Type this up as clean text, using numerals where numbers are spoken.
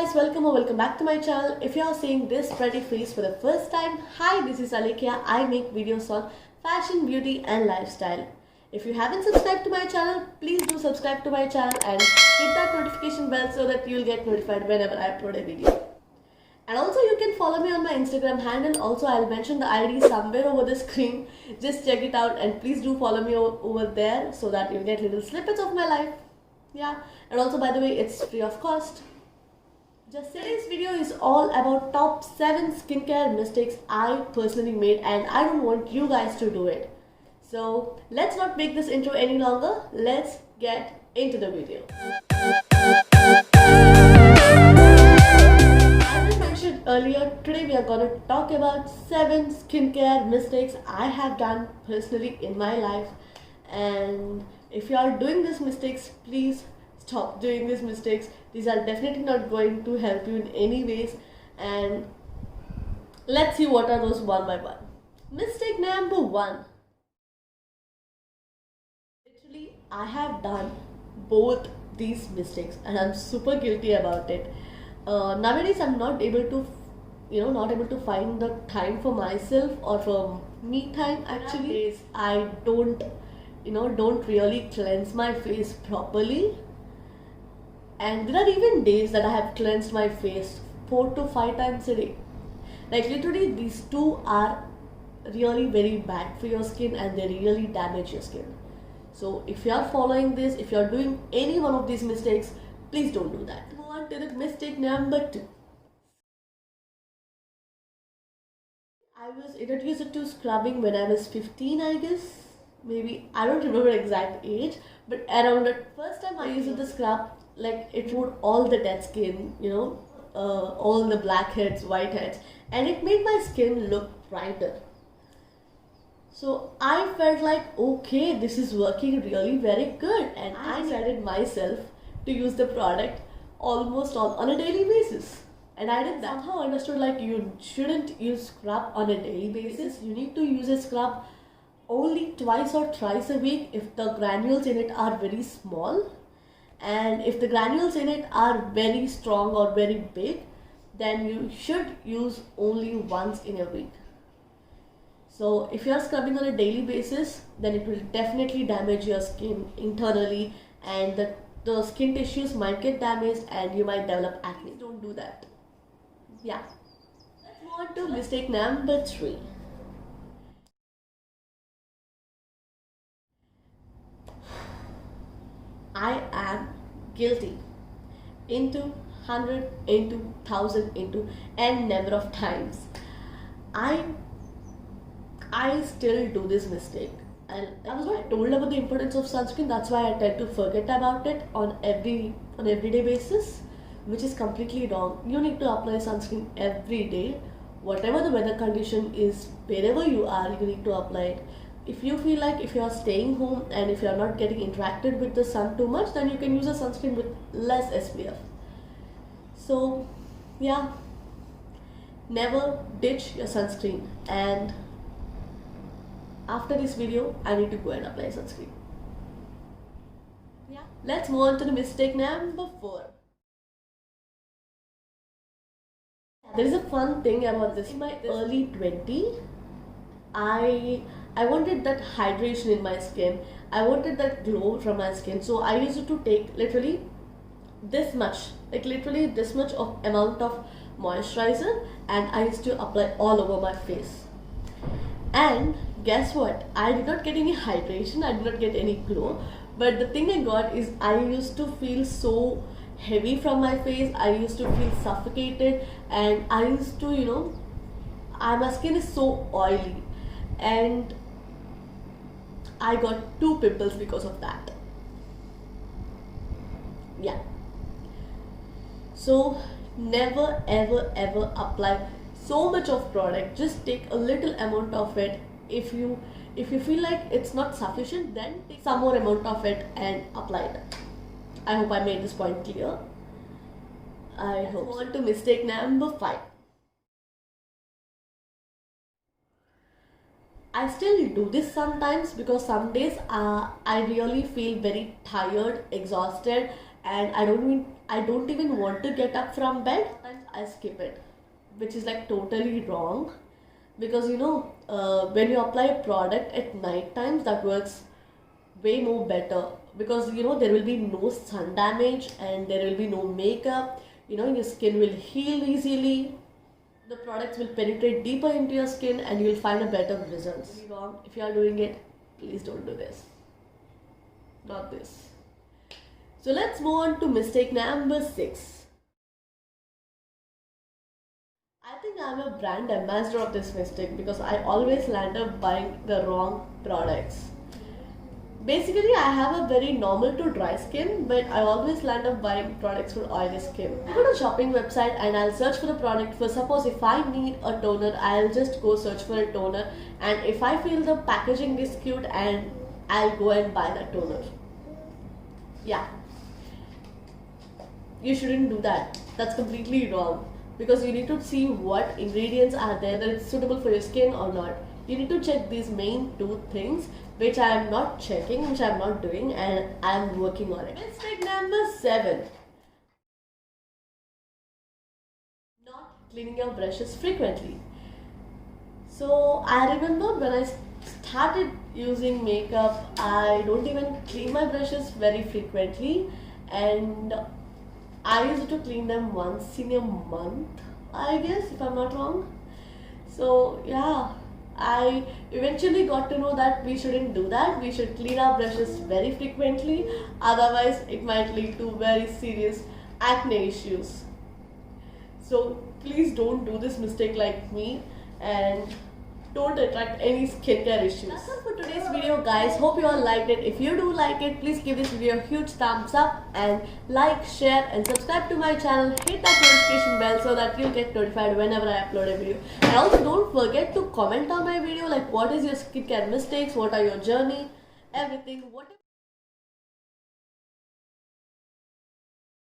guys, welcome or welcome back to my channel. If you are seeing this pretty face for the first time, hi, this is Alekia. I make videos on fashion, beauty and lifestyle. If you haven't subscribed to my channel, please do subscribe to my channel and hit that notification bell so that you will get notified whenever I upload a video. And also you can follow me on my Instagram handle. Also I'll mention the ID somewhere over the screen. Just check it out and please do follow me over there so that you'll get little snippets of my life. Yeah, and also by the way, it's free of cost. Just today's video is all about top 7 skincare mistakes I personally made and I don't want you guys to do it. So let's not make this intro any longer. Let's get into the video. As I mentioned earlier, today we are going to talk about 7 skincare mistakes I have done personally in my life. And if you are doing these mistakes, please stop doing these mistakes. These are definitely not going to help you in any ways, and let's see what are those one by one. Mistake number 1. Literally, I have done both these mistakes and I'm super guilty about it. Nowadays I'm not able to find the time for myself or for me time. Actually, I don't really cleanse my face properly. And there are even days that I have cleansed my face 4 to 5 times a day. Like literally these two are really very bad for your skin and they really damage your skin. So if you are following this, if you are doing any one of these mistakes, please don't do that. Move on to the mistake number 2. I was introduced to scrubbing when I was 15, I guess. Maybe, I don't remember exact age, but around the first time I used the scrub, like it removed all the dead skin, all the blackheads, whiteheads, and it made my skin look brighter. So I felt like, okay, this is working really very good, and I decided myself to use the product almost on a daily basis. And I did that. Somehow understood like you shouldn't use scrub on a daily basis. You need to use a scrub only twice or thrice a week if the granules in it are very small. And if the granules in it are very strong or very big, then you should use only once in a week. So if you are scrubbing on a daily basis, then it will definitely damage your skin internally and the skin tissues might get damaged and you might develop acne. Don't do that. Yeah. Let's move on to mistake number 3. I am guilty into 100, into 1000, into n number of times. I still do this mistake, and I was not told about the importance of sunscreen. That's why I tend to forget about it on everyday basis, which is completely wrong. You need to apply sunscreen every day, whatever the weather condition is, wherever you are. You need to apply it. If you feel like if you are staying home and if you are not getting interacted with the sun too much, then you can use a sunscreen with less SPF. So yeah, never ditch your sunscreen. And after this video, I need to go and apply sunscreen. Yeah. Let's move on to the mistake number 4. There is a fun thing about this. In my early 20s, I wanted that hydration in my skin. I wanted that glow from my skin. So I used to take literally this much of amount of moisturizer and I used to apply all over my face. And guess what? I did not get any hydration, I did not get any glow. But the thing I got is I used to feel so heavy from my face. I used to feel suffocated and I used to, my skin is so oily. And I got 2 pimples because of that. Yeah. So never ever ever apply so much of product. Just take a little amount of it. If you feel like it's not sufficient, then take some more amount of it and apply it. I hope I made this point clear. I hope. Move on to mistake number 5. I still do this sometimes because some days I really feel very tired, exhausted, and I don't even want to get up from bed. Sometimes I skip it, which is like totally wrong, because when you apply a product at night times, that works way more better, because there will be no sun damage and there will be no makeup. Your skin will heal easily. The products will penetrate deeper into your skin and you'll find a better results. Wrong. If you are doing it, please don't do this. Not this. So let's move on to mistake number 6. I think I'm a brand ambassador of this mistake, because I always land up buying the wrong products. Basically, I have a very normal to dry skin, but I always land up buying products for oily skin. I go to a shopping website and I'll search for the product. For suppose if I need a toner, I'll just go search for a toner, and if I feel the packaging is cute, and I'll go and buy that toner. Yeah, you shouldn't do that. That's completely wrong, because you need to see what ingredients are there, that it's suitable for your skin or not. You need to check these main 2 things, which I am not checking, which I am not doing, and I am working on it. Mistake number 7. Not cleaning your brushes frequently. So I remember when I started using makeup, I don't even clean my brushes very frequently, and I used to clean them once in a month, I guess, if I'm not wrong. So yeah, I eventually got to know that we shouldn't do that. We should clean our brushes very frequently, otherwise it might lead to very serious acne issues. So please don't do this mistake like me, and don't attract any skincare issues. That's all for today's video, guys. Hope you all liked it. If you do like it, please give this video a huge thumbs up, and like, share and subscribe to my channel. Hit that notification bell so that you'll get notified whenever I upload a video. And also don't forget to comment on my video, like what is your skincare mistakes, what are your journey, everything, whatever.